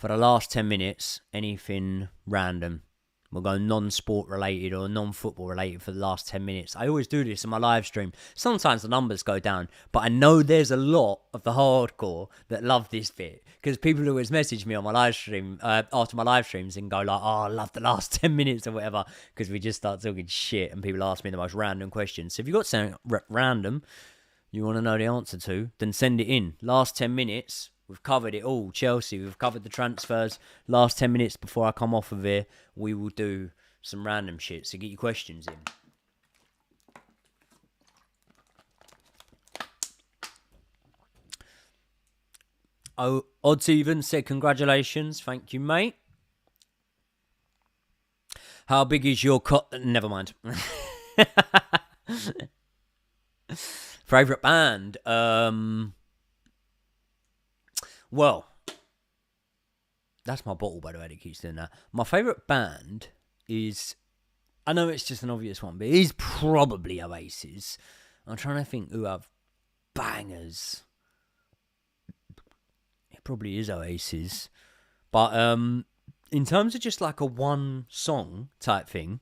the last 10 minutes, anything random. We'll go non-sport related or non-football related for the last 10 minutes. I always do this in my live stream. Sometimes the numbers go down, but I know there's a lot of the hardcore that love this bit, because people always message me on my live stream after my live streams and go like, "Oh, I love the last 10 minutes" or whatever, because we just start talking shit and people ask me the most random questions. So if you've got something random you want to know the answer to, then send it in. Last 10 minutes. We've covered it all. Chelsea, we've covered the transfers. Last 10 minutes before I come off of here, we will do some random shit. So get your questions in. Oh, Odds Even said congratulations. Thank you, mate. How big is your Never mind. Favourite band? Well, that's my bottle, by the way, that keeps doing that. My favourite band is, I know it's just an obvious one, but it is probably Oasis. I'm trying to think who have bangers. It probably is Oasis. But in terms of just like a one song type thing,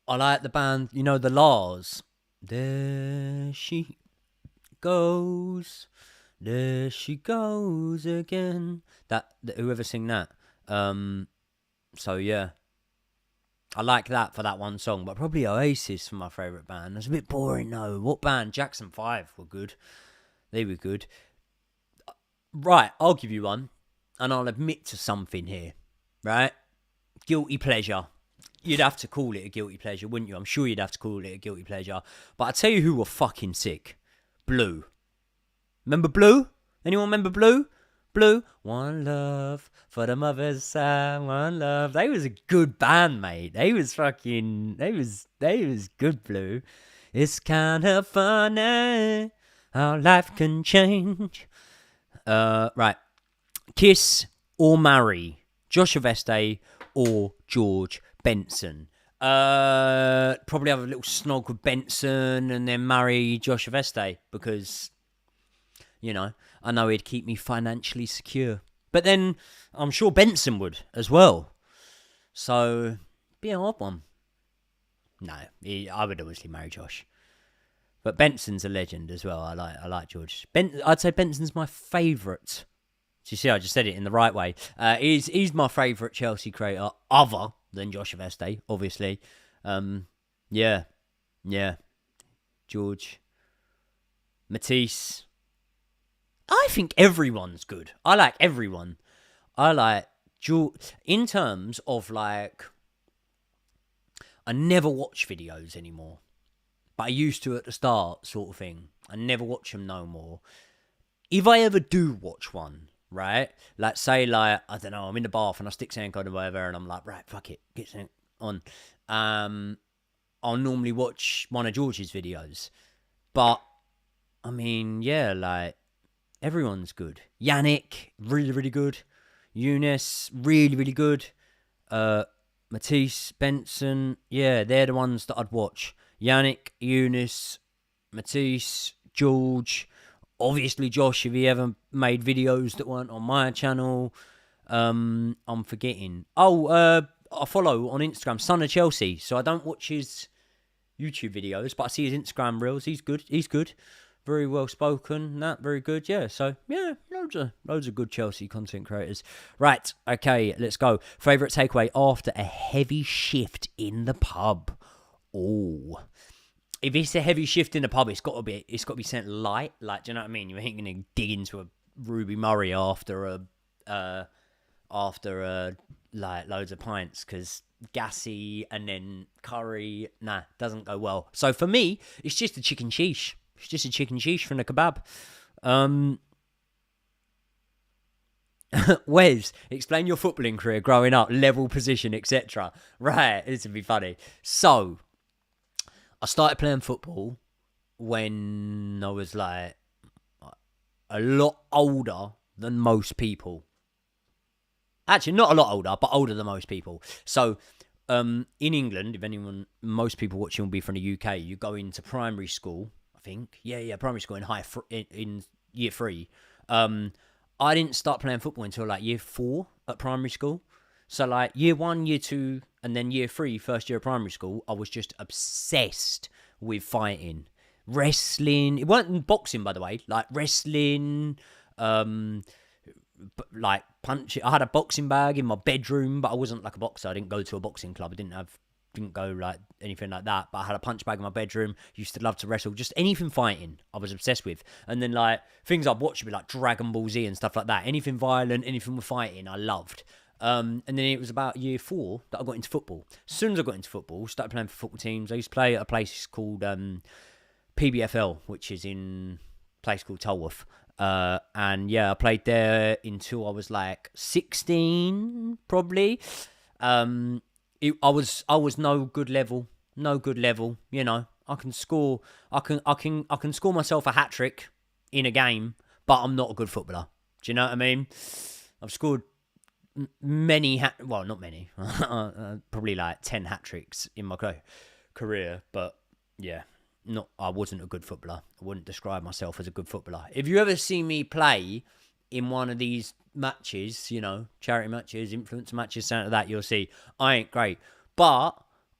I like the band, the Lars. There she goes. There she goes again. That whoever sing that. So yeah, I like that for that one song. But probably Oasis for my favourite band. That's a bit boring though. What band? Jackson 5 were good. They were good. Right, I'll give you one, and I'll admit to something here. Right, guilty pleasure. You'd have to call it a guilty pleasure, wouldn't you? I'm sure you'd have to call it a guilty pleasure. But I tell you who were fucking sick. Blue. Remember Blue? Anyone remember Blue? Blue. One love for the mother's side, one love. They was a good band, mate. They was good, Blue. It's kind of funny how life can change. Right. Kiss or marry? Joshua Veste or George Benson? Probably have a little snog with Benson and then marry Joshua Veste, because I know he'd keep me financially secure. But then I'm sure Benson would as well. So, be an odd one. No, I would obviously marry Josh. But Benson's a legend as well. I like George. I'd say Benson's my favourite. So you see, I just said it in the right way. He's my favourite Chelsea creator, other than Joshua Veste, obviously. Yeah. George Matisse. I think everyone's good. I like everyone. I like in terms of like, I never watch videos anymore, but I used to at the start, sort of thing. I never watch them no more. If I ever do watch one, right? Like, say, like, I don't know, I'm in the bath and I stick something on or whatever, and I'm like, right, fuck it, get something on. I'll normally watch one of George's videos. But, I mean, yeah, like, everyone's good. Yannick, really, really good. Eunice, really, really good. Matisse, Benson, yeah, they're the ones that I'd watch. Yannick, Eunice, Matisse, George, obviously Josh, if he ever made videos that weren't on my channel. I'm forgetting. I follow on Instagram Son of Chelsea, so I don't watch his YouTube videos, but I see his Instagram reels. He's good. Very well spoken, very good, yeah. So, yeah, loads of good Chelsea content creators. Right, okay, let's go. Favourite takeaway after a heavy shift in the pub. Oh, if it's a heavy shift in the pub, it's got to be sent light. Like, do you know what I mean? You ain't gonna dig into a Ruby Murray after like loads of pints, because gassy and then curry, doesn't go well. So for me, it's just a chicken sheesh. It's just a chicken sheesh from the kebab. Wes, explain your footballing career growing up, level, position, etc. Right, this would be funny. So, I started playing football when I was like a lot older than most people. Actually, not a lot older, but older than most people. So, in England, most people watching will be from the UK. You go into primary school, I think. Yeah, primary school in year 3. I didn't start playing football until like year 4 at primary school. So like year 1, year 2, and then year 3, first year of primary school, I was just obsessed with fighting. Wrestling. It weren't boxing, by the way. Like wrestling, like punching. I had a boxing bag in my bedroom, but I wasn't like a boxer. I didn't go to a boxing club. I didn't go like anything like that, but I had a punch bag in my bedroom. Used to love to wrestle. Just anything fighting I was obsessed with. And then like things I'd watch would be like Dragon Ball Z and stuff like that. Anything violent, anything with fighting, I loved. And then it was about year 4 that I got into football. As soon as I got into football, started playing for football teams. I used to play at a place called PBFL, which is in a place called Tulworth. And yeah, I played there until I was like 16, probably. I was no good level. You know, I can score myself a hat trick in a game, but I'm not a good footballer. Do you know what I mean? I've scored many not many, probably like 10 hat tricks in my career, but yeah, I wasn't a good footballer. I wouldn't describe myself as a good footballer. If you ever see me play in one of these matches, you know, charity matches, influencer matches, something like that, you'll see I ain't great. But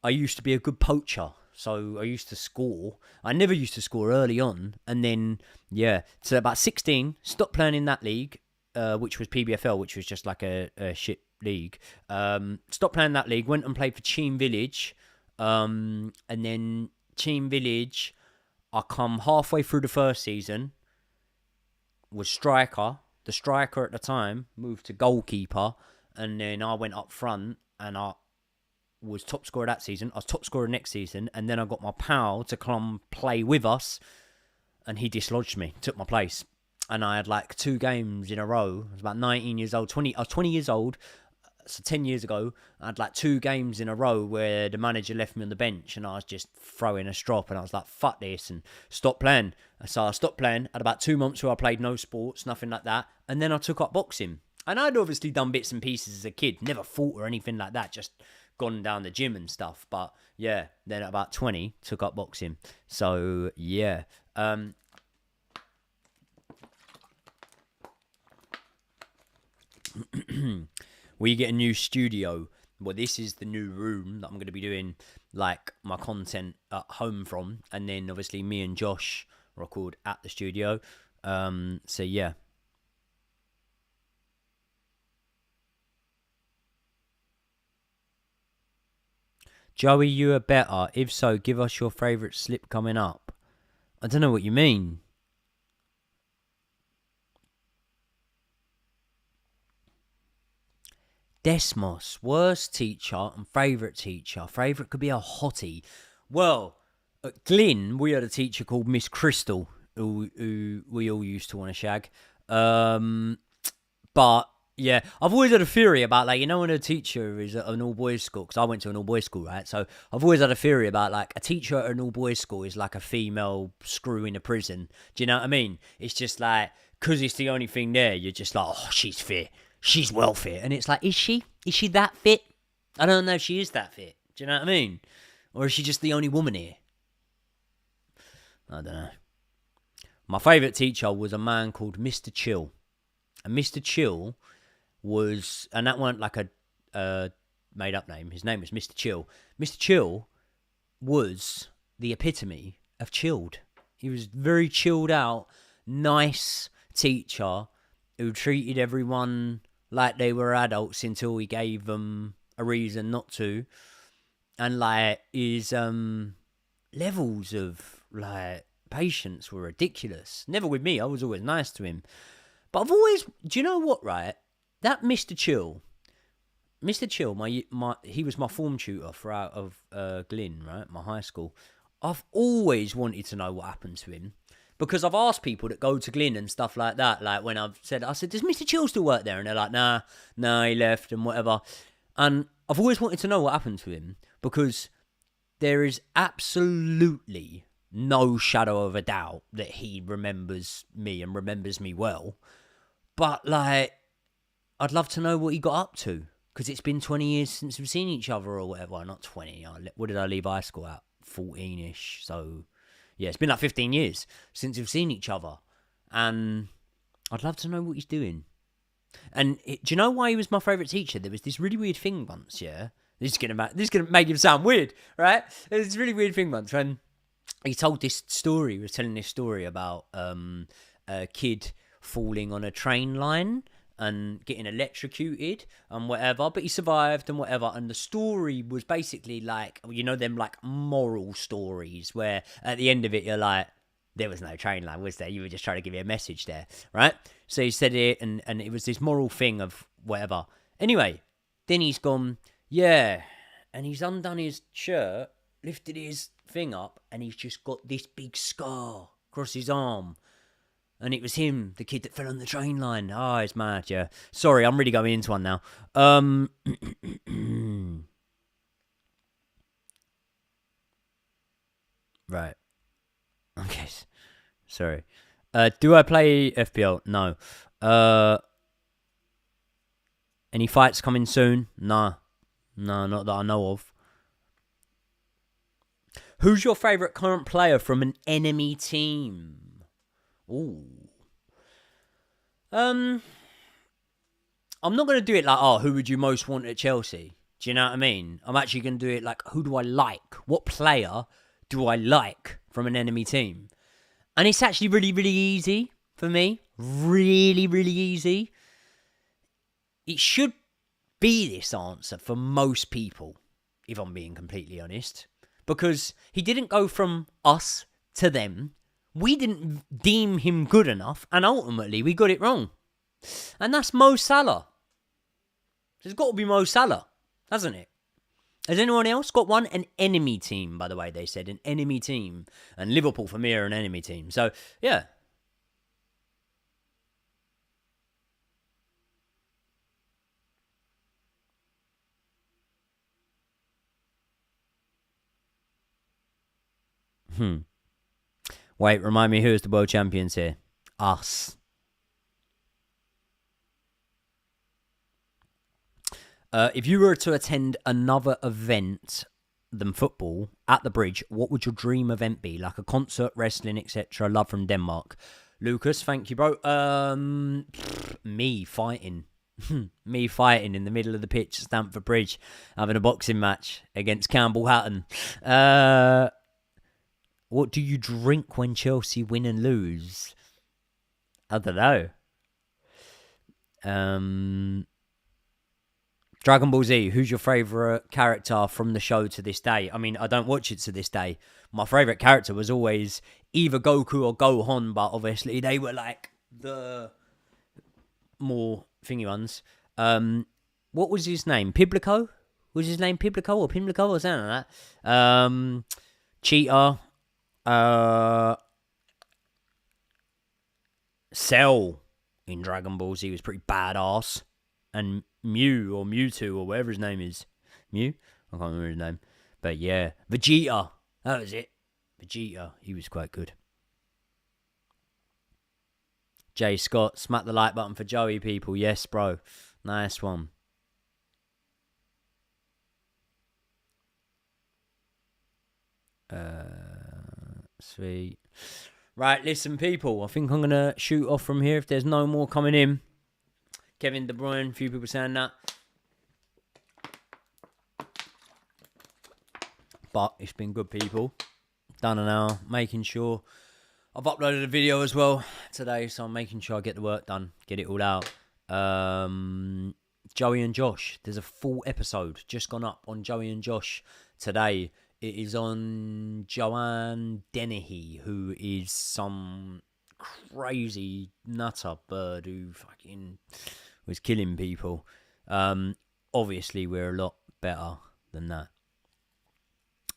I used to be a good poacher. So I used to score. I never used to score early on. And then, yeah, so about 16, stopped playing in that league, which was PBFL, which was just like a shit league. Stopped playing that league, went and played for Cheam Village. And then Cheam Village, I come halfway through the first season, was striker. The striker at the time moved to goalkeeper. And then I went up front and I was top scorer that season. I was top scorer next season, and then I got my pal to come play with us, and he dislodged me, took my place, and I had like 2 games in a row. I was about 19 years old, I was 20 years old, so 10 years ago. I had like 2 games in a row where the manager left me on the bench, and I was just throwing a strop, and I was like, fuck this, and stopped playing. So I stopped playing, had about 2 months where I played no sports, nothing like that, and then I took up boxing. And I'd obviously done bits and pieces as a kid, never fought or anything like that, just gone down the gym and stuff. But yeah, then at about 20, took up boxing. So yeah. We get a new studio. Well, this is the new room that I'm going to be doing like my content at home from. And then obviously me and Josh record at the studio. So yeah. Joey, you are better. If so, give us your favourite slip coming up. I don't know what you mean. Desmos, worst teacher and favourite teacher. Favourite could be a hottie. Well, at Glyn, we had a teacher called Miss Crystal, who we all used to want to shag. But yeah, I've always had a theory about, like, you know, when a teacher is at an all-boys school, because I went to an all-boys school, right? So I've always had a theory about, like, a teacher at an all-boys school is like a female screw in a prison. Do you know what I mean? It's just like, because it's the only thing there, you're just like, oh, she's fit. She's well fit. And it's like, is she? Is she that fit? I don't know if she is that fit. Do you know what I mean? Or is she just the only woman here? I don't know. My favourite teacher was a man called Mr. Chill. And Mr. Chill was, and that weren't like a made up name. His name was Mr. Chill. Mr. Chill was the epitome of chilled. He was very chilled out, nice teacher who treated everyone like they were adults until he gave them a reason not to. And like his levels of like patience were ridiculous. Never with me. I was always nice to him. But I've always, do you know what, right? That Mr. Chill, he was my form tutor throughout of Glyn, right? My high school. I've always wanted to know what happened to him, because I've asked people that go to Glyn and stuff like that. Like when I said, does Mr. Chill still work there? And they're like, nah, he left and whatever. And I've always wanted to know what happened to him, because there is absolutely no shadow of a doubt that he remembers me and remembers me well. But, like, I'd love to know what he got up to, because it's been 20 years since we've seen each other or whatever. Well, not 20. What did I leave high school at? 14-ish. So, yeah, it's been like 15 years since we've seen each other. And I'd love to know what he's doing. And do you know why he was my favourite teacher? There was this really weird thing once, yeah? This is gonna make him sound weird, right? There's this really weird thing once when he told this story. He was telling this story about a kid falling on a train line and getting electrocuted and whatever, but he survived and whatever. And the story was basically like, you know, them like moral stories where at the end of it you're like, there was no train line, was there? You were just trying to give me a message there, right? So he said it, and it was this moral thing of whatever. Anyway, then he's gone, yeah, and he's undone his shirt, lifted his thing up, and he's just got this big scar across his arm. And it was him, the kid that fell on the train line. Oh, it's mad, yeah. Sorry, I'm really going into one now. Right. Okay. Sorry. Do I play FPL? No. Any fights coming soon? Nah. No, not that I know of. Who's your favourite current player from an enemy team? Ooh. I'm not going to do it like, who would you most want at Chelsea? Do you know what I mean? I'm actually going to do it like, who do I like? What player do I like from an enemy team? And it's actually really, really easy for me. Really, really easy. It should be this answer for most people, if I'm being completely honest. Because he didn't go from us to them. We didn't deem him good enough, and ultimately we got it wrong. And that's Mo Salah. It's got to be Mo Salah, hasn't it? Has anyone else got one? An enemy team, by the way, they said. An enemy team. And Liverpool, for me, are an enemy team. So, yeah. Wait, remind me, who is the world champions here? Us. If you were to attend another event than football at the Bridge, what would your dream event be? Like a concert, wrestling, etc. Love from Denmark. Lucas, thank you, bro. Me fighting. Me fighting in the middle of the pitch at Stamford Bridge, having a boxing match against Campbell Hatton. What do you drink when Chelsea win and lose? I don't know. Dragon Ball Z, who's your favourite character from the show to this day? I mean, I don't watch it to this day. My favourite character was always either Goku or Gohan, but obviously they were like the more thingy ones. what was his name? Piblico? Was his name Piblico or Pimlico or something like that? Cheetah. Cell in Dragon Ball Z was pretty badass. And Mew or Mewtwo or whatever his name is. Mew? I can't remember his name. But yeah, Vegeta. That was it. Vegeta. He was quite good. Jay Scott, smack the like button for Joey, people. Yes, bro. Nice one. Sweet. Right, listen, people. I think I'm going to shoot off from here if there's no more coming in. Kevin De Bruyne, a few people saying that. But it's been good, people. Done an hour. Making sure I've uploaded a video as well today, so I'm making sure I get the work done. Get it all out. Joey and Josh. There's a full episode just gone up on Joey and Josh today. It is on Joanne Dennehy, who is some crazy nutter bird who fucking was killing people. Obviously, we're a lot better than that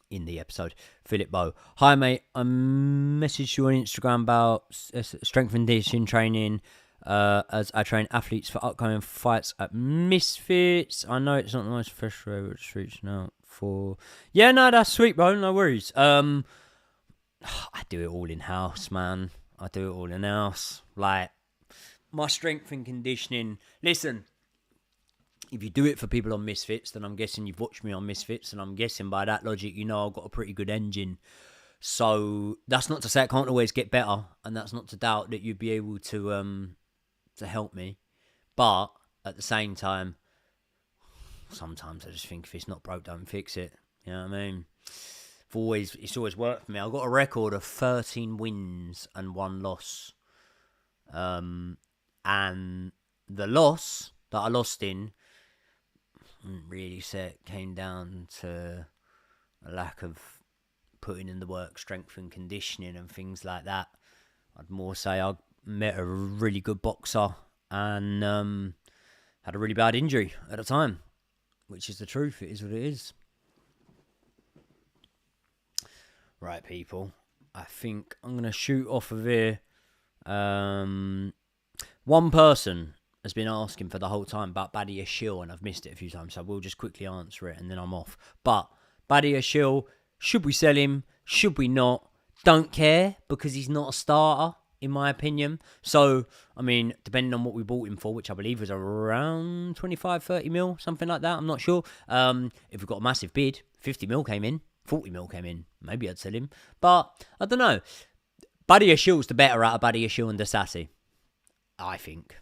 in the episode. Philip Bow. Hi, mate. I messaged you on Instagram about strength and conditioning training as I train athletes for upcoming fights at Misfits. I know it's not the most fresh way, but it's reaching out for... Yeah, no, that's sweet, bro. No worries. I do it all in-house, man. I do it all in-house. Like, my strength and conditioning... Listen, if you do it for people on Misfits, then I'm guessing you've watched me on Misfits, and I'm guessing by that logic, you know I've got a pretty good engine. So that's not to say I can't always get better, and that's not to doubt that you'd be able to help me. But at the same time, sometimes I just think if it's not broke, don't fix it. You know what I mean? It's always worked for me. I've got a record of 13 wins and 1 loss. And the loss that I lost in, really came down to a lack of putting in the work, strength and conditioning and things like that. I'd more say I met a really good boxer and had a really bad injury at the time, which is the truth. It is what it is. Right, people. I think I'm going to shoot off of here. One person has been asking for the whole time about Badia Shill, and I've missed it a few times, so we'll just quickly answer it and then I'm off. But Badia Shill, should we sell him? Should we not? Don't care, because he's not a starter, in my opinion. So, I mean, depending on what we bought him for, which I believe was around 25, 30 mil, something like that, I'm not sure. If we've got a massive bid, 50 mil came in, 40 mil came in, maybe I'd sell him. But, I don't know. Badia Shill's the better out of Badia Shill and Dasasi. I think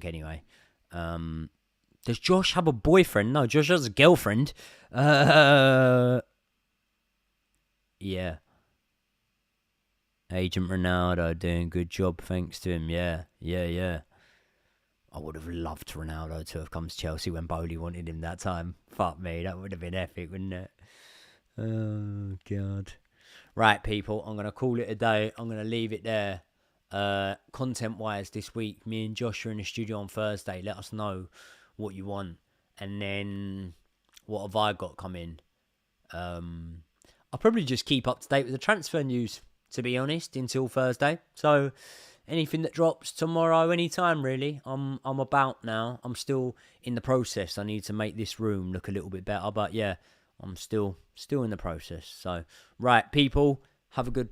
anyway. Does Josh have a boyfriend? No, Josh has a girlfriend. Yeah. Agent Ronaldo doing a good job thanks to him. Yeah. I would have loved Ronaldo to have come to Chelsea when Bowley wanted him that time. Fuck me, that would have been epic, wouldn't it? Oh, God. Right, people, I'm going to call it a day. I'm going to leave it there. Content-wise this week, me and Josh are in the studio on Thursday. Let us know what you want. And then, what have I got coming? I'll probably just keep up to date with the transfer news, to be honest, until Thursday. So, anything that drops tomorrow, anytime really. I'm about now. I'm still in the process. I need to make this room look a little bit better. But yeah, I'm still in the process. So, right, people, have a good